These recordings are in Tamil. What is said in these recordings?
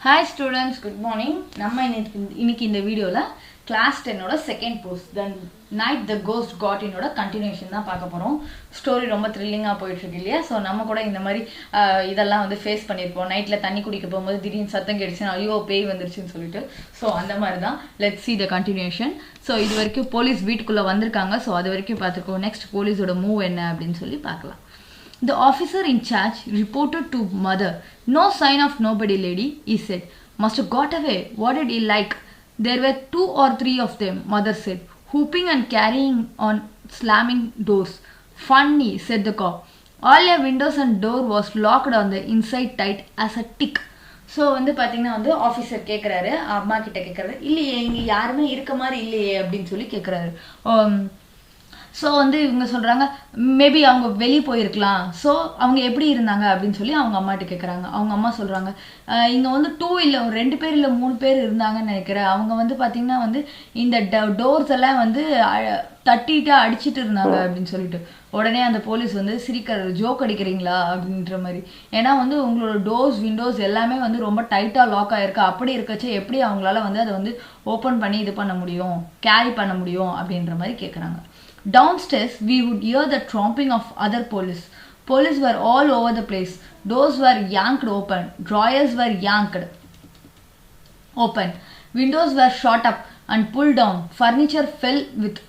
Hi students, good morning. நம்ம இன்னைக்கு இந்த வீடியோல class 10 ஓட second post then night the ghost got in ஓட continuation தான் பார்க்க போறோம். ஸ்டோரி ரொம்ப த்ரில்லிங்கா போயிட்டு இருக்கு இல்லையா? சோ நம்ம கூட இந்த மாதிரி இதெல்லாம் வந்து ஃபேஸ் பண்ணிருப்போம். நைட்ல தண்ணி குடிக்க போகும்போது திடீர்னு சத்தம் கேட்டுச்சு, ஐயோ பேய் வந்துருச்சுன்னு சொல்லிட்டு. சோ அந்த மாதிரி தான். Let's see the continuation. So இது வரைக்கும் போலீஸ் வீட்டுக்குள்ள வந்திருக்காங்க. சோ அது வரைக்கும் பாத்துக்கோ. நெக்ஸ்ட் போலீஸோட மூவ் என்ன அப்படினு சொல்லி பார்க்கலாம். The officer in charge reported to mother. No sign of nobody, lady, he said. Must have got away. What did he like? There were 2 or 3 of them, mother said, whooping and carrying on, slamming doors. Funny, said the cop. All your windows and door was locked on the inside tight as a tick. So வந்து பார்த்தீங்கன்னா வந்து ஆஃபீஸர் கேட்குறாரு, அம்மா கிட்ட கேட்குறாரு, இல்லையே இங்கே யாருமே இருக்க மாதிரி இல்லையே அப்படின்னு சொல்லி கேட்குறாரு. ஸோ வந்து இவங்க சொல்கிறாங்க மேபி அவங்க வெளியே போயிருக்கலாம். ஸோ அவங்க எப்படி இருந்தாங்க அப்படின்னு சொல்லி அவங்க அம்மாட்ட கேட்குறாங்க. அவங்க அம்மா சொல்கிறாங்க, இங்கே வந்து 2 இல்லை 2 பேர் இல்லை 3 பேர் இருந்தாங்கன்னு நினைக்கிறேன். அவங்க வந்து பார்த்திங்கன்னா வந்து இந்த டோர்ஸ் எல்லாம் வந்து தட்டிட்டு அடிச்சுட்டு இருந்தாங்க அப்படின்னு சொல்லிட்டு. உடனே அந்த போலீஸ் வந்து சிரிக்கிறாரு, ஜோக் அடிக்கிறீங்களா அப்படின்ற மாதிரி. ஏன்னா வந்து உங்களோட டோர்ஸ் விண்டோஸ் எல்லாமே வந்து ரொம்ப டைட்டாக லாக் ஆகிருக்கு. அப்படி இருக்கச்சு எப்படி அவங்களால வந்து அதை வந்து ஓப்பன் பண்ணி இது பண்ண முடியும், கேரி பண்ண முடியும் அப்படின்ற மாதிரி கேட்குறாங்க. Downstairs, we would hear the tromping of other police. Police were all over the place. Doors were yanked open. Drawers were yanked open. Windows were shot up and pulled down. Furniture fell with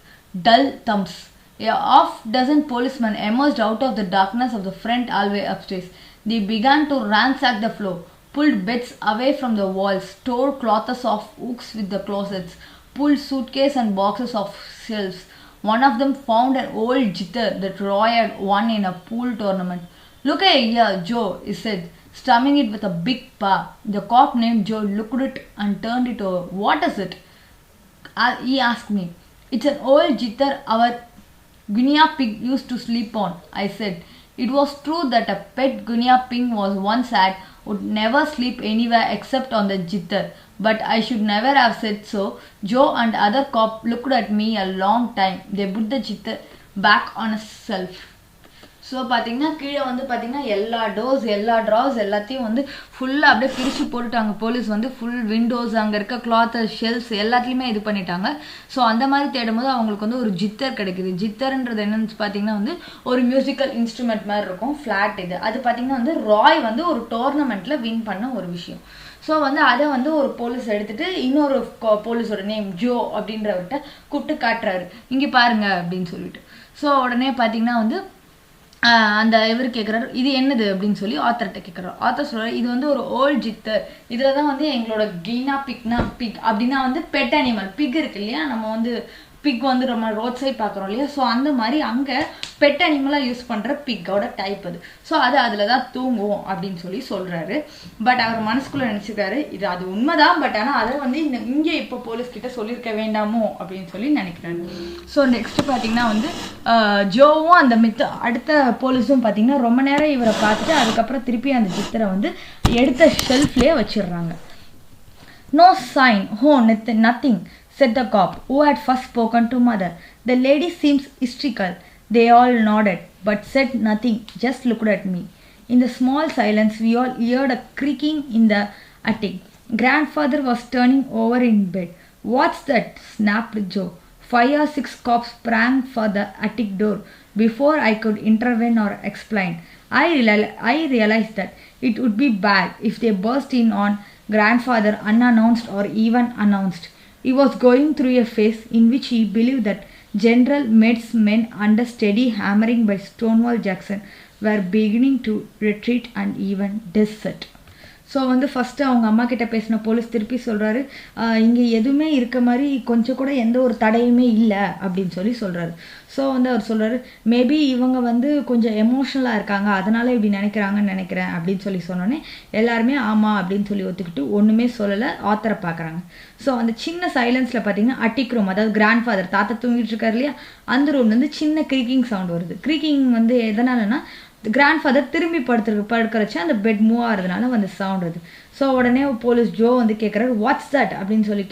dull thumps. A half-dozen policemen emerged out of the darkness of the front hallway upstairs. They began to ransack the floor, pulled beds away from the walls, tore clothes off hooks with the closets, pulled suitcases and boxes off shelves. One of them found an old jitter that Roy had won in a pool tournament. Look here, Joe, he said, strumming it with a big paw. The cop named Joe looked at it and turned it over. What is it? He asked me. It's an old jitter our guinea pig used to sleep on, I said. It was true that a pet guinea pig was once had would never sleep anywhere except on the jitter. But I should never have said so. Joe and other cop looked at me a long time. They put the jitter back on a shelf. So பார்த்தீங்கன்னா கீழே வந்து பார்த்தீங்கன்னா எல்லா டோர்ஸ் எல்லா ட்ராஸ் எல்லாத்தையும் வந்து ஃபுல்லாக அப்படியே பிரித்து போட்டுட்டாங்க. போலீஸ் வந்து ஃபுல் விண்டோஸ் அங்கே இருக்க கிளாத் ஷெல்ஸ் எல்லாத்துலேயுமே இது பண்ணிட்டாங்க. ஸோ அந்த மாதிரி தேடும்போது அவங்களுக்கு வந்து ஒரு ஜித்தர் கிடைக்குது. ஜித்தர்ன்றது என்னன்னு பார்த்தீங்கன்னா வந்து ஒரு மியூசிக்கல் இன்ஸ்ட்ருமெண்ட் மாதிரி இருக்கும், ஃப்ளாட் இது. அது பார்த்தீங்கன்னா வந்து ராய் வந்து ஒரு டோர்னமெண்ட்டில் வின் பண்ண ஒரு விஷயம். ஸோ வந்து அதை வந்து ஒரு போலீஸ் எடுத்துகிட்டு இன்னொரு போலீஸோட நேம் ஜோ அப்படின்றவர்கிட்ட கூப்பிட்டு காட்டுறாரு, இங்கே பாருங்க அப்படின்னு சொல்லிட்டு. ஸோ உடனே பார்த்தீங்கன்னா வந்து அந்த இவர் கேட்குறாரு, இது என்னது அப்படின்னு சொல்லி ஆத்தர்கிட்ட கேட்குறாரு. ஆத்தர் சொல்கிறார், இது வந்து ஒரு ஓல்ட் ஜித்தர். இதில் தான் வந்து எங்களோட கீனா பிக்னா பிக் அப்படின்னா வந்து பெட் அனிமல் பிக் இருக்கு இல்லையா, நம்ம வந்து பிக் வந்து ரொம்ப ரோட் சைட் பார்க்குறோம் இல்லையா. ஸோ அந்த மாதிரி அங்கே பெட் அனிமலாக யூஸ் பண்ணுற பிக்கோட டைப் அது. ஸோ அது அதில் தான் தூங்குவோம் அப்படின்னு சொல்லி சொல்கிறாரு. பட் அவர் மனசுக்குள்ளே நினச்சிக்கிறாரு, இது அது உண்மைதான், பட் ஆனால் அதை வந்து இங்கே இப்போ போலீஸ்கிட்ட சொல்லியிருக்க வேண்டாமோ அப்படின்னு சொல்லி நினைக்கிறாரு. ஸோ நெக்ஸ்ட் பார்த்தீங்கன்னா வந்து ஜோவும் அந்த அடுத்த போலீஸும் பார்த்தீங்கன்னா ரொம்ப நேரம் இவரை பார்த்துட்டு அதுக்கப்புறம் திருப்பி அந்த சித்திரை வந்து எடுத்த ஷெல்ஃப்லேயே வச்சிடுறாங்க. No sign, oh nothing, said the cop, who had first spoken to mother. The lady seems hysterical. They all nodded, but said nothing, just looked at me. In the small silence, we all heard a creaking in the attic. Grandfather was turning over in bed. What's that? Snapped Joe. 5 or 6 cops sprang for the attic door before I could intervene or explain. I realized that it would be bad if they burst in on Grandfather unannounced or even announced. He was going through a phase in which he believed that General Med's men under steady hammering by Stonewall Jackson were beginning to retreat and even desert. So வந்து ஃபஸ்ட்டு அவங்க அம்மா கிட்ட பேசின போலீஸ் திருப்பி சொல்கிறாரு, இங்கே எதுவுமே இருக்க மாதிரி கொஞ்சம் கூட எந்த ஒரு தடையுமே இல்லை அப்படின்னு சொல்லி சொல்கிறாரு. ஸோ வந்து அவர் சொல்கிறாரு, மேபி இவங்க வந்து கொஞ்சம் எமோஷ்னலாக இருக்காங்க, அதனால் இப்படி நினைக்கிறாங்கன்னு நினைக்கிறேன் அப்படின்னு சொல்லி சொன்னோன்னே எல்லாருமே ஆமாம் அப்படின்னு சொல்லி ஒத்துக்கிட்டு ஒன்றுமே சொல்லலை, ஆத்தரை பார்க்குறாங்க. ஸோ அந்த சின்ன சைலன்ஸில் பார்த்தீங்கன்னா அட்டிக் ரூம், அதாவது கிராண்ட் ஃபாதர் தாத்தா தூங்கிட்டு இருக்காரு இல்லையா, அந்த ரூம்லேருந்து சின்ன க்ரீக்கிங் சவுண்ட் வருது. க்ரீக்கிங் வந்து எதனாலனா கிராண்ட்ஃபாதர் திரும்பி படுக்கிறச்சு அந்த பெட் மூவ் ஆகிறதுனால வந்து சவுண்ட் வருது. ஸோ உடனே போலீஸ் ஜோ வந்து கேட்குறாரு, வாட்ஸ் தட் அப்படின்னு சொல்லி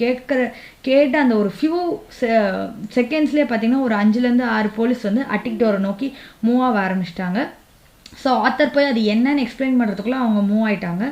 கேட்டு அந்த ஒரு ஃபியூ செகண்ட்ஸ்லேயே பார்த்தீங்கன்னா ஒரு 5 to 6 போலீஸ் வந்து அட்டிக் டோரை நோக்கி மூவ் ஆக ஆரம்பிச்சிட்டாங்க. ஸோ ஆத்தர் போய் அது என்னன்னு எக்ஸ்பிளைன் பண்ணுறதுக்குள்ளே அவங்க மூவ் ஆகிட்டாங்க.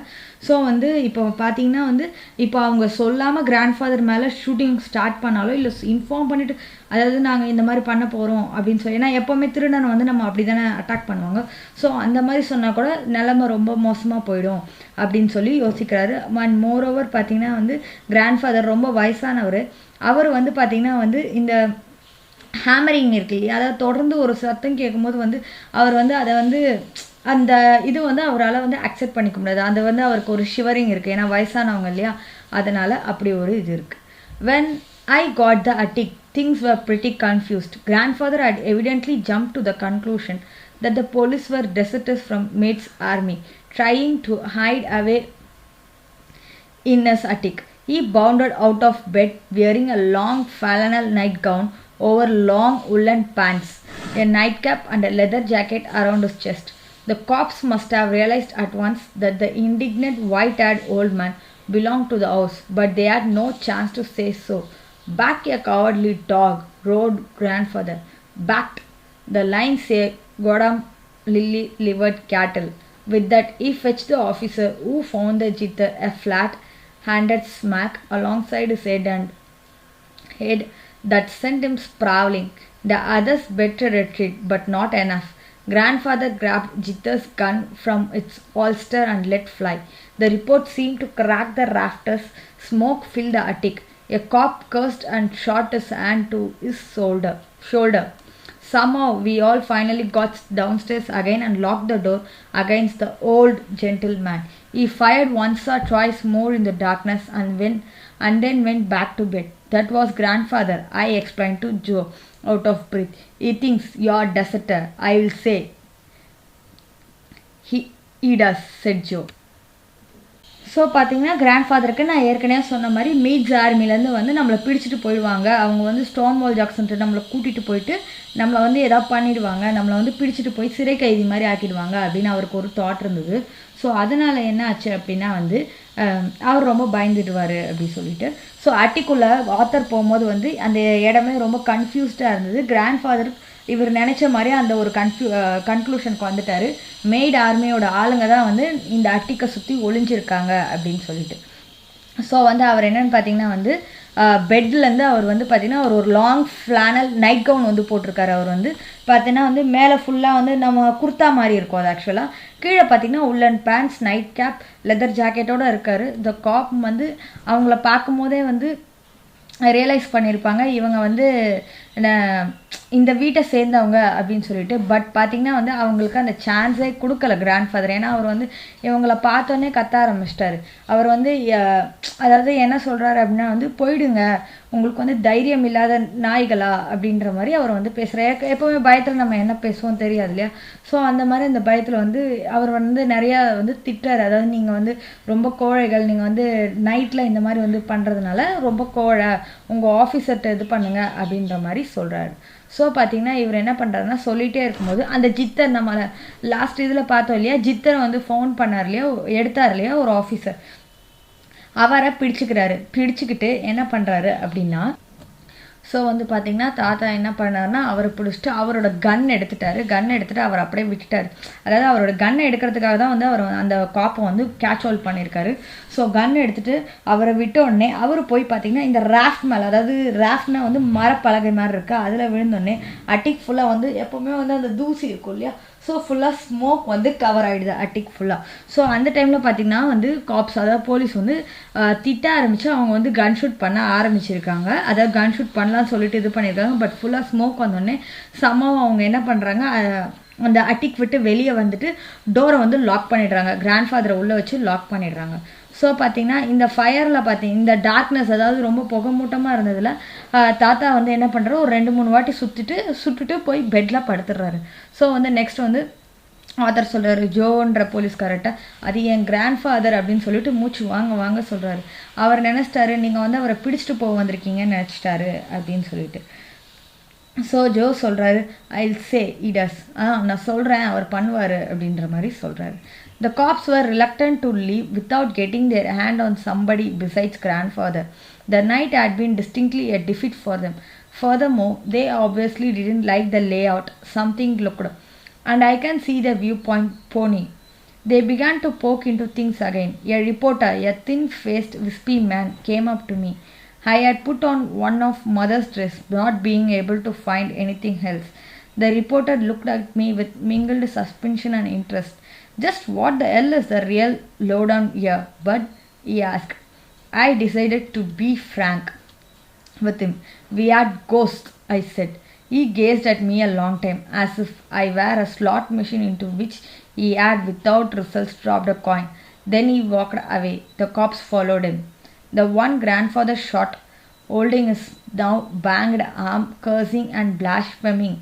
ஸோ வந்து இப்போ பார்த்தீங்கன்னா வந்து இப்போ அவங்க சொல்லாமல் கிராண்ட் ஃபாதர் மேலே ஷூட்டிங் ஸ்டார்ட் பண்ணாலோ இல்லை இன்ஃபார்ம் பண்ணிவிட்டு, அதாவது நாங்கள் இந்த மாதிரி பண்ண போகிறோம் அப்படின்னு சொல்லி, ஏன்னா எப்போவுமே திருடனை வந்து நம்ம அப்படி தானே அட்டாக் பண்ணுவாங்க. ஸோ அந்த மாதிரி சொன்னால் கூட நிலைமை ரொம்ப மோசமாக போயிடும் அப்படின்னு சொல்லி யோசிக்கிறாரு. அண்ட் மோரோவர் பார்த்தீங்கன்னா வந்து கிராண்ட் ஃபாதர் ரொம்ப வயசானவர். அவர் வந்து பார்த்தீங்கன்னா வந்து இந்த ஹேமரிங் இருக்கு இல்லையா, அதாவது தொடர்ந்து ஒரு சத்தம் கேட்கும்போது வந்து அவர் வந்து அதை வந்து அந்த இது வந்து அவரால் வந்து அக்செப்ட் பண்ணிக்க முடியாது. அது வந்து அவருக்கு ஒரு ஷிவரிங் இருக்குது, ஏன்னா வயசானவங்க இல்லையா, அதனால் அப்படி ஒரு இது இருக்குது. When I got the attic, things were pretty confused. Grandfather had evidently jumped to the conclusion that the police were deserters from Maid's army, trying to hide away in his attic. He bounded out of bed wearing a long flannel nightgown over long woolen pants, a nightcap and a leather jacket around his chest. The cops must have realized at once that the indignant white-haired old man belonged to the house, but they had no chance to say so. "Back, a cowardly dog," roared grandfather. "Backed." The line say Godam lily-livered cattle. With that, he fetched the officer who found the jitter a flat-handed smack alongside his head that sent him sprawling. The others better retreat, but not enough. Grandfather grabbed Jitter's gun from its holster and let fly. The report seemed to crack the rafters. Smoke filled the attic. A cop cursed and shot his hand to his shoulder. Somehow we all finally got downstairs again and locked the door against the old gentleman. He fired once or twice more in the darkness and then went back to bed. That was grandfather, I explained to Joe, out of breath. He thinks you're a deserter, I will say. He does, said Joe. So பார்த்தீங்கன்னா கிராண்ட்ஃபாதருக்கு நான் ஏற்கனவே சொன்ன மாதிரி மீட்ஸ் ஆர்மிலேருந்து வந்து நம்மளை பிடிச்சிட்டு போயிடுவாங்க. அவங்க வந்து ஸ்டோன்வால் ஜாக்சன்ட்டு நம்மளை கூட்டிகிட்டு போயிட்டு நம்மளை வந்து எதாவது பண்ணிவிடுவாங்க, நம்மளை வந்து பிடிச்சிட்டு போய் சிறை கைதி மாதிரி ஆக்கிடுவாங்க அப்படின்னு அவருக்கு ஒரு தாட் இருந்தது. ஸோ அதனால் என்ன ஆச்சு அப்படின்னா வந்து அவர் ரொம்ப பயந்துடுவார் அப்படின்னு சொல்லிட்டு. ஸோ அட்டிக்குள்ளே ஆத்தர் போகும்போது வந்து அந்த இடமே ரொம்ப கன்ஃபியூஸ்டாக இருந்தது. கிராண்ட்ஃபாதர் இவர் நினச்ச மாதிரி அந்த ஒரு கன்க்ளூஷனுக்கு வந்துட்டார். மெய்டு ஆர்மியோட ஆளுங்க தான் வந்து இந்த அட்டிக்கை சுற்றி ஒளிஞ்சிருக்காங்க அப்படின்னு சொல்லிட்டு. ஸோ வந்து அவர் என்னென்னு பார்த்தீங்கன்னா வந்து பெட்லேருந்து அவர் வந்து பார்த்திங்கன்னா ஒரு லாங் ஃப்ளானல் நைட் கவுன் வந்து போட்டிருக்காரு. அவர் வந்து பார்த்தீங்கன்னா வந்து மேலே ஃபுல்லாக வந்து நம்ம குர்த்தா மாதிரி இருக்கும் அது ஆக்சுவலாக. கீழே பார்த்திங்கன்னா உள்ளன் பேண்ட்ஸ், நைட் கேப், லெதர் ஜாக்கெட்டோடு இருக்கார். இந்த காப் வந்து அவங்கள பார்க்கும் போதே வந்து ரியலைஸ் பண்ணியிருப்பாங்க இவங்க வந்து இந்த வீட்டை சேர்ந்தவங்க அப்படின்னு சொல்லிட்டு. பட் பார்த்திங்கன்னா வந்து அவங்களுக்கு அந்த சான்ஸே கொடுக்கல கிராண்ட்ஃபாதர். ஏன்னா அவர் வந்து இவங்கள பார்த்தோன்னே கத்த ஆரம்பிச்சிட்டாரு. அவர் வந்து அதாவது என்ன சொல்கிறாரு அப்படின்னா வந்து போயிடுங்க, உங்களுக்கு வந்து தைரியம் இல்லாத நாய்களா அப்படின்ற மாதிரி அவர் வந்து பேசுகிறார். எப்போவுமே பயத்தில் நம்ம என்ன பேசுவோம் தெரியாது இல்லையா. ஸோ அந்த மாதிரி அந்த பயத்தில் வந்து அவர் வந்து நிறையா வந்து திட்டார். அதாவது நீங்கள் வந்து ரொம்ப கோழைகள், நீங்கள் வந்து நைட்டில் இந்த மாதிரி வந்து பண்ணுறதுனால ரொம்ப கோழை, உங்கள் ஆஃபீஸர்கிட்ட இது பண்ணுங்க அப்படின்ற மாதிரி சொல்கிறாரு. ஸோ பார்த்தீங்கன்னா இவர் என்ன பண்ணுறாருன்னா சொல்லிகிட்டே இருக்கும்போது அந்த ஜித்தர், நம்ம லாஸ்ட் இதில் பார்த்தோம் இல்லையா, ஜித்தரை வந்து ஃபோன் பண்ணார் இல்லையா, எடுத்தார் இல்லையா ஒரு ஆஃபீஸர், அவரை பிடிச்சிக்கிட்டு என்ன பண்ணுறாரு அப்படின்னா, ஸோ வந்து பார்த்திங்கன்னா தாத்தா என்ன பண்ணார்னா அவரை பிடிச்சிட்டு அவரோட கன் எடுத்துகிட்டு அவர் அப்படியே விட்டுட்டார். அதாவது அவரோட கன்னை எடுக்கிறதுக்காக தான் வந்து அவர் அந்த காப்பை வந்து கேட்ச் ஹோல்ட் பண்ணியிருக்காரு. ஸோ கன் எடுத்துகிட்டு அவரை விட்ட உடனே அவர் போய் பார்த்திங்கன்னா இந்த ராஃப்ட் மேலே, அதாவது ராஃப்ட்னா வந்து மரப்பலகை மாதிரி இருக்குது, அதில் விழுந்தோடனே அட்டிக் ஃபுல்லாக வந்து எப்போவுமே வந்து அந்த தூசி இருக்கும் இல்லையா, ஸோ ஃபுல்லாக ஸ்மோக் வந்து கவர் ஆகிடுது அட்டிக் ஃபுல்லாக. ஸோ அந்த டைமில் பார்த்திங்கன்னா வந்து காப்ஸ், அதாவது போலீஸ் வந்து திட்ட ஆரம்பித்து அவங்க வந்து கன் ஷூட் பண்ண ஆரம்பிச்சிருக்காங்க. அதாவது கன் ஷூட் பண்ணலான்னு சொல்லிட்டு இது பண்ணியிருக்காங்க. பட் ஃபுல்லாக ஸ்மோக் வந்தோடனே சமமாக அவங்க என்ன பண்ணுறாங்க, அந்த அட்டிக் விட்டு வெளியே வந்துட்டு டோரை வந்து லாக் பண்ணிடுறாங்க. கிராண்ட்ஃபாதரை உள்ளே வச்சு லாக் பண்ணிடுறாங்க. ஸோ பார்த்திங்கன்னா இந்த ஃபயரில் இந்த டார்க்னஸ், அதாவது ரொம்ப புகமூட்டமாக இருந்ததில் தாத்தா வந்து என்ன பண்ணுறாரு, ஒரு 2-3 வாட்டி சுட்டுட்டு போய் பெட்டில் படுத்துடுறாரு. ஸோ வந்து நெக்ஸ்ட் வந்து ஆத்தர் சொல்கிறாரு ஜோன்ற போலீஸ்காரர்கிட்ட, அது என் கிராண்ட்ஃபாதர் அப்படின்னு சொல்லிட்டு மூச்சு வாங்க சொல்கிறாரு. அவர் நினச்சிட்டாரு நீங்கள் வந்து அவரை பிடிச்சிட்டு போக வந்திருக்கீங்கன்னு நினச்சிட்டாரு அப்படின்னு சொல்லிட்டு. ஸோ ஜோ சொல்கிறாரு, ஐ வில் சே இ டஸ், நான் சொல்கிறேன் அவர் பண்ணுவார் அப்படின்ற மாதிரி சொல்கிறாரு. The cops were reluctant to leave without getting their hand on somebody besides grandfather. The night had been distinctly a defeat for them. Furthermore, they obviously didn't like the layout. Something looked and I can see the viewpoint pony. They began to poke into things again. A reporter, a thin-faced, wispy man, came up to me. I had put on one of mother's dress, not being able to find anything else. The reporter looked at me with mingled suspicion and interest. Just what the hell is the real lowdown here, bud? He asked. I decided to be frank with him. We had ghosts, I said. He gazed at me a long time, as if I were a slot machine into which he had, without results, dropped a coin. Then he walked away. The cops followed him. The one grandfather shot, holding his now banged arm, cursing and blaspheming.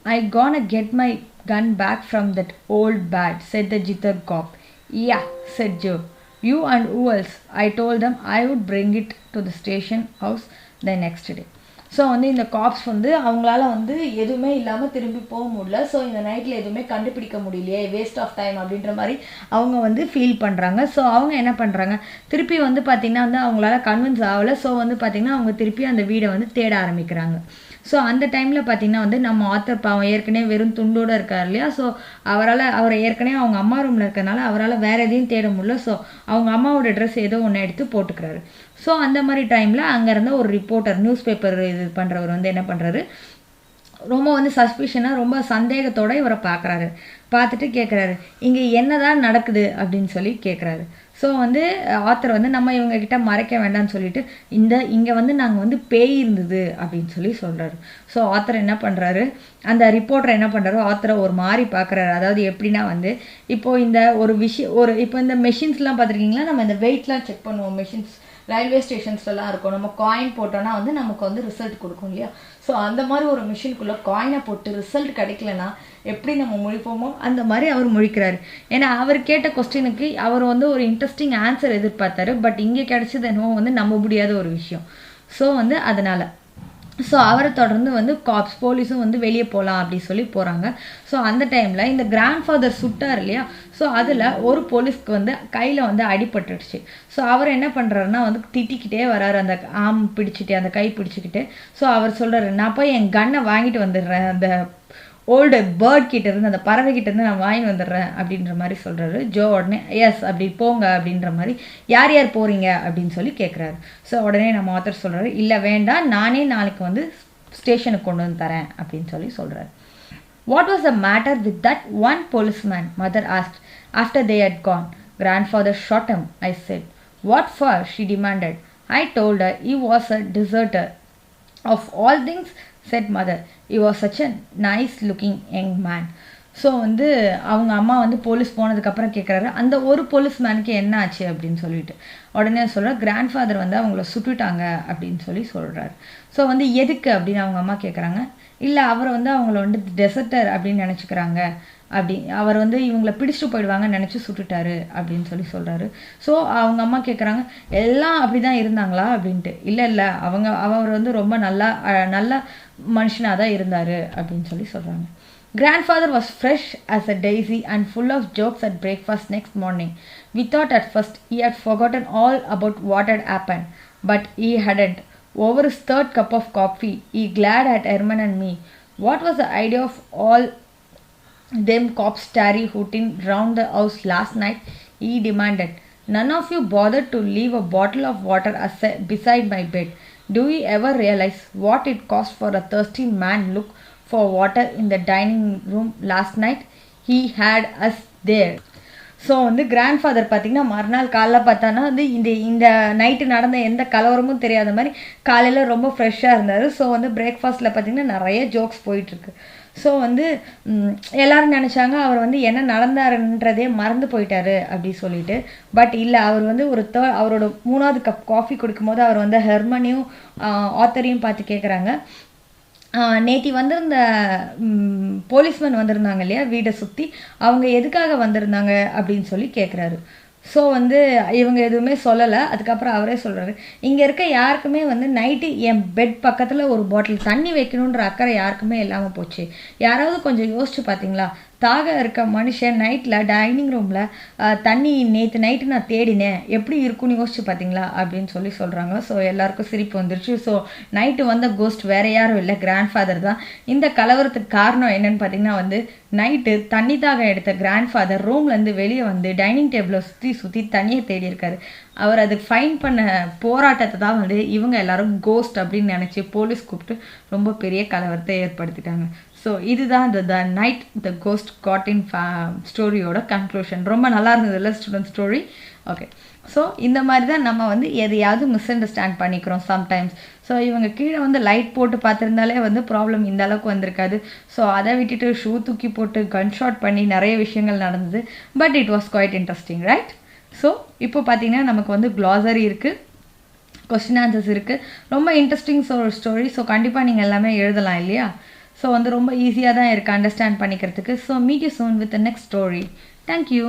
I gonna get my gun back from that old bat, said the jitter cop. Yeah, said Joe. You and who else? I told them I would bring it to the station house the next day. So வந்து இந்த காப்ஸ் வந்து அவங்களால வந்து எதுவுமே இல்லாமல் திரும்பி போக முடியல. ஸோ இந்த நைட்டில் எதுவுமே கண்டுபிடிக்க முடியலையே, வேஸ்ட் ஆஃப் டைம் அப்படின்ற மாதிரி அவங்க வந்து ஃபீல் பண்ணுறாங்க. ஸோ அவங்க என்ன பண்ணுறாங்க, திருப்பி வந்து பார்த்திங்கன்னா வந்து அவங்களால கன்வின்ஸ் ஆகலை. ஸோ வந்து பார்த்திங்கன்னா அவங்க திருப்பி அந்த வீடை வந்து தேட ஆரம்பிக்கிறாங்க. ஸோ அந்த டைமில் பார்த்திங்கன்னா வந்து நம்ம ஆத்தர் பாவம் ஏற்கனவே வெறும் துண்டோடு இருக்கார் இல்லையா. ஸோ அவரை ஏற்கனவே அவங்க அம்மா ரூமில் இருக்கிறனால அவரால் வேறு எதையும் தேட முடியல. ஸோ அவங்க அம்மாவோட ட்ரெஸ் ஏதோ ஒன்று எடுத்து போட்டுக்கிறாரு. ஸோ அந்த மாதிரி டைமில் அங்கே இருந்த ஒரு ரிப்போர்ட்டர், நியூஸ் பேப்பர் இது பண்ணுறவர் வந்து என்ன பண்ணுறாரு, ரொம்ப வந்து சஸ்பிஷனாக ரொம்ப சந்தேகத்தோடு இவரை பார்க்குறாரு. பார்த்துட்டு கேட்குறாரு, இங்கே என்னதான் நடக்குது அப்படின்னு சொல்லி கேட்குறாரு. ஸோ வந்து ஆத்தர் வந்து நம்ம இவங்கக்கிட்ட மறைக்க வேண்டாம்னு சொல்லிட்டு இங்கே வந்து நாங்கள் வந்து பேய் இருந்தது அப்படின்னு சொல்லி சொல்கிறாரு. ஸோ ஆத்தர் என்ன பண்ணுறாரு, அந்த ரிப்போர்ட்டர் என்ன பண்ணுறாரு, ஆத்தரை ஒரு மாதிரி பார்க்குறாரு. அதாவது எப்படின்னா வந்து இப்போது இந்த ஒரு விஷயம் இப்போ இந்த மெஷின்ஸ்லாம் பார்த்துருக்கீங்களா, நம்ம இந்த வெயிட்லாம் செக் பண்ணுவோம், மெஷின்ஸ் ரயில்வே ஸ்டேஷன்ஸ்லாம் இருக்கும். நம்ம காயின் போட்டோன்னா வந்து நமக்கு வந்து ரிசல்ட் கொடுக்கும் இல்லையா. ஸோ அந்த மாதிரி ஒரு மிஷினுக்குள்ளே காயினை போட்டு ரிசல்ட் கிடைக்கலன்னா எப்படி நம்ம முழிப்போமோ அந்த மாதிரி அவர் முழிக்கிறாரு. ஏன்னா அவர் கேட்ட கொஸ்டினுக்கு அவர் வந்து ஒரு இன்ட்ரெஸ்டிங் ஆன்சர் எதிர்பார்த்தாரு. பட் இங்கே கிடைச்சது என்னவோ வந்து நம்ப முடியாத ஒரு விஷயம். ஸோ வந்து அதனால் அவரை தொடர்ந்து வந்து காப்ஸ் போலீஸும் வந்து வெளியே போகலாம் அப்படி சொல்லி போகிறாங்க. ஸோ அந்த டைமில் இந்த கிராண்ட்ஃபாதர் சுட்டார் இல்லையா. ஸோ அதில் ஒரு போலீஸ்க்கு வந்து கையில் வந்து அடிபட்டுடுச்சு. ஸோ அவர் என்ன பண்ணுறாருன்னா வந்து திட்டிக்கிட்டே வராரு, அந்த ஆம் பிடிச்சிட்டு, அந்த கை பிடிச்சிக்கிட்டு. ஸோ அவர் சொல்கிறாரு, நான் போய் என் கன்னை வாங்கிட்டு வந்துடுறேன், அந்த ஓல்டு பேர்ட் கிட்ட இருந்து, அந்த பறவை கிட்ட இருந்து நான் வாங்கி வந்துடுறேன் அப்படின்ற மாதிரி சொல்கிறாரு. ஜோ உடனே எஸ் அப்படி போங்க அப்படின்ற மாதிரி, யார் யார் போகிறீங்க அப்படின்னு சொல்லி கேட்குறாரு. ஸோ உடனே நம்ம ஆத்தர் சொல்கிறாரு, இல்லை வேண்டாம், நானே நாளைக்கு வந்து ஸ்டேஷனுக்கு கொண்டு வந்து தரேன் அப்படின்னு சொல்லி சொல்கிறாரு. What was the matter with that one policeman, mother asked after they had gone. Grandfather shot him, I said. What for? She demanded. I told her he was a deserter. Of all things, said mother, he was such a nice looking young man. So வந்து அவங்க அம்மா வந்து போலீஸ் போனதுக்கப்புறம் கேட்குறாரு, அந்த ஒரு போலீஸ் மேனுக்கு என்ன ஆச்சு அப்படின்னு சொல்லிட்டு. உடனே சொல்கிறார், கிராண்ட்ஃபாதர் வந்து அவங்கள சுட்டுட்டாங்க அப்படின்னு சொல்லி சொல்கிறார். ஸோ வந்து எதுக்கு அப்படின்னு அவங்க அம்மா கேட்குறாங்க. இல்லை, அவரை வந்து அவங்கள வந்து டெசர்ட்டர் அப்படின்னு நினச்சிக்கிறாங்க, அப்படி அவர் வந்து இவங்களை பிடிச்சிட்டு போயிடுவாங்கன்னு நினச்சி சுட்டுட்டாரு அப்படின்னு சொல்லி சொல்கிறாரு. ஸோ அவங்க அம்மா கேட்குறாங்க, எல்லாம் அப்படி தான் இருந்தாங்களா அப்படின்ட்டு. இல்லை அவர் வந்து ரொம்ப நல்ல மனுஷனாக தான் இருந்தார் அப்படின்னு சொல்லி சொல்கிறாங்க. Grandfather was fresh as a daisy and full of jokes at breakfast next morning. We thought at first he had forgotten all about what had happened, but he hadn't. Over his third cup of coffee, he glared at Herman and me. What was the idea of all them cops hooting round the house last night? He demanded. None of you bothered to leave a bottle of water beside my bed. Do you ever realize what it cost for a thirsty man look for water in the dining room last night? He had us there. So வந்து கிராண்ட்ஃபாதர் பார்த்திங்கன்னா மறுநாள் காலைல பார்த்தானா வந்து இந்த நைட்டு நடந்த எந்த கலவரமும் தெரியாத மாதிரி காலையில் ரொம்ப ஃப்ரெஷ்ஷாக இருந்தார். ஸோ வந்து பிரேக்ஃபாஸ்ட்டில் பார்த்திங்கன்னா நிறைய ஜோக்ஸ் போயிட்டுருக்கு. ஸோ வந்து எல்லோரும் நினச்சாங்க அவர் வந்து என்ன நடந்தாருன்றதே மறந்து போயிட்டாரு அப்படி சொல்லிட்டு. பட் இல்லை, அவர் வந்து அவரோட 3வது கப் காஃபி குடிக்கும்போது அவர் வந்து ஹெர்மனையும் ஆத்தரையும் பார்த்து கேட்குறாங்க, நேற்று வந்திருந்த போலீஸ்மேன் வந்திருந்தாங்க இல்லையா வீடை சுற்றி, அவங்க எதுக்காக வந்திருந்தாங்க அப்படின்னு சொல்லி கேட்குறாரு. ஸோ வந்து இவங்க எதுவுமே சொல்லலை. அதுக்கப்புறம் அவரே சொல்கிறாரு, இங்கே இருக்க யாருக்குமே வந்து நைட்டு என் பெட் பக்கத்தில் ஒரு பாட்டில் தண்ணி வைக்கணுன்ற அக்கறை யாருக்குமே இல்லாமல் போச்சு. யாராவது கொஞ்சம் யோசிச்சு பார்த்தீங்களா? தாக இருக்க மனுஷன் நைட்டில் டைனிங் ரூமில் தண்ணி நேற்று நைட்டு நான் தேடினேன், எப்படி இருக்குன்னு யோசிச்சு பார்த்தீங்களா அப்படின்னு சொல்கிறாங்க. ஸோ எல்லாருக்கும் சிரிப்பு வந்துருச்சு. ஸோ நைட்டு வந்த கோஸ்ட் வேறு யாரும் இல்லை, கிராண்ட் ஃபாதர் தான். இந்த கலவரத்துக்கு காரணம் என்னன்னு பார்த்தீங்கன்னா வந்து நைட்டு தண்ணி தாகம் எடுத்த கிராண்ட் ஃபாதர் ரூம்லேருந்து வெளியே வந்து டைனிங் டேபிளை சுற்றி தண்ணியை தேடி இருக்காரு. அவர் அதுக்கு ஃபைன் பண்ண போராட்டத்தை தான் வந்து இவங்க எல்லாரும் கோஸ்ட் அப்படின்னு நினச்சி போலீஸ் கூப்பிட்டு ரொம்ப பெரிய கலவரத்தை ஏற்படுத்திட்டாங்க. ஸோ இதுதான் the night the ghost got in ஸ்டோரியோட கன்க்ளூஷன். ரொம்ப நல்லா இருந்தது இல்லை ஸ்டூடெண்ட் ஸ்டோரி? ஓகே, ஸோ இந்த மாதிரி தான் நம்ம வந்து எதையாவது மிஸ் அண்டர்ஸ்டாண்ட் பண்ணிக்கிறோம் சம்டைம்ஸ். ஸோ இவங்க கீழே வந்து லைட் போட்டு பார்த்துருந்தாலே வந்து ப்ராப்ளம் இந்த அளவுக்கு வந்திருக்காது. ஸோ அதை விட்டுட்டு ஷூ தூக்கி போட்டு கன் ஷாட் பண்ணி நிறைய விஷயங்கள் நடந்தது. But it was quite interesting, right? So இப்போ பார்த்தீங்கன்னா நமக்கு வந்து க்ளாசரி இருக்குது, கொஸ்டின் ஆன்சர்ஸ் இருக்குது, ரொம்ப இன்ட்ரெஸ்டிங் ஸ்டோரி. ஸோ கண்டிப்பாக நீங்கள் எல்லாமே எழுதலாம் இல்லையா? ஸோ வந்து ரொம்ப ஈஸியாக தான் இருக்குது அண்டர்ஸ்டாண்ட் பண்ணிக்கிறதுக்கு. So meet you soon with the next story. Thank you.